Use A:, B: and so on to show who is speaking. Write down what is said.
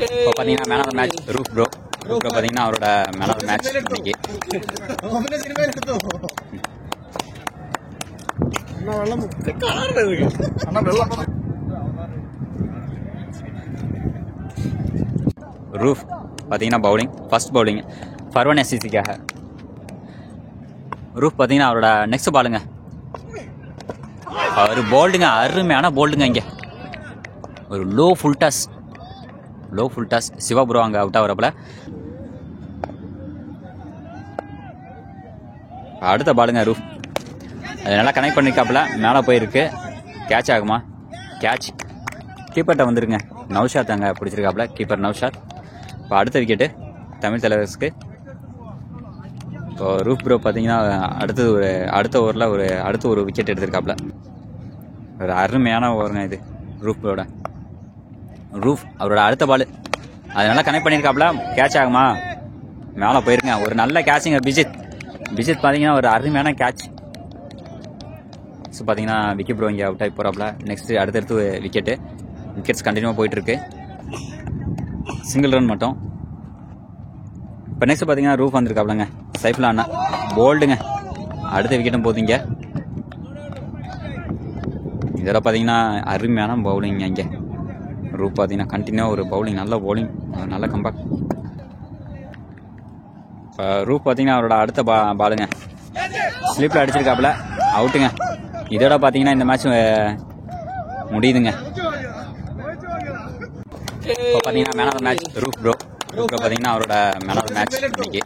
A: இப்போ பார்த்தீங்கன்னா man of the match Rauf bro. Rauf bro பார்த்தீங்கன்னா அவரோட மேன் ஆஃப் த மேட்ச் இன்னைக்கு. ரூஃப் பார்த்தீங்கன்னா பவுலிங், ஃபர்ஸ்ட் பவுலிங் ஃபர்வன் எஸ்சிசிக்காக. ரூஃப் பார்த்தீங்கன்னா அவரோட நெக்ஸ்ட் பாலுங்க, அவர் போல்டுங்க, அருமையான போல்டுங்க. இங்கே ஒரு low full toss Shiva bro அங்கே அவுட் ஆகிறப்பல. அடுத்த பாலுங்க ரூஃப், அது நல்லா கனெக்ட் பண்ணிக்காப்புல, மேலே போயிருக்கு. கேட்ச் ஆகுமா? கேட்ச் கீப்பர்கிட்ட வந்துருங்க. நௌஷாத் அங்கே பிடிச்சிருக்காப்புல, கீப்பர் நௌஷாத். இப்போ அடுத்த விக்கெட்டு தமிழ் தலைவர்ஸ்க்கு. இப்போ ரூஃப் ப்ரோ பார்த்தீங்கன்னா அடுத்த ஓவரில் அடுத்த ஒரு விக்கெட் எடுத்திருக்காப்புல. ஒரு அருமையான ஓவருங்க இது ரூஃப் ப்ரோட. ரூஃப் அவரோட அடுத்த பால், அது நல்லா கனெக்ட் பண்ணியிருக்காப்புல. கேட்ச் ஆகுமா? மேலே போயிருங்க. ஒரு நல்ல கேட்சிங்க பிஜித் பார்த்தீங்கன்னா ஒரு அருமையான கேட்ச். ஸோ பார்த்தீங்கன்னா விக்கி ப்ரோ இங்கே அவுட் ஆகி போகிறாப்புல. நெக்ஸ்ட்டு அடுத்தடுத்து விக்கெட்ஸ் கண்டினியூவாக போயிட்டுருக்கு. சிங்கிள் ரன் மட்டும். இப்போ நெக்ஸ்ட் பார்த்தீங்கன்னா ரூஃப் வந்திருக்காப்புலங்க, சைஃபுல்லா அண்ணா போல்டுங்க. அடுத்த விக்கெட்டும் போதுங்க. இதெல்லாம் பார்த்தீங்கன்னா அருமையான பவுலிங். இங்கே ரூஃப் பார்த்தீங்கன்னா கண்டினியூவாக ஒரு பவுலிங், நல்ல பவுலிங், நல்ல கம்பேக். இப்போ ரூஃப் பார்த்தீங்கன்னா அவரோட அடுத்த பாலுங்க ஸ்லிப்பில் அடிச்சிருக்காப்புல, அவுட்டுங்க. இதோட பார்த்தீங்கன்னா இந்த மேட்ச் முடியுதுங்க. இப்போ பார்த்தீங்கன்னா man of the match Rauf bro. Rauf bro பார்த்தீங்கன்னா அவரோட மேன் ஆஃப் த மேட்ச் இன்னைக்கு.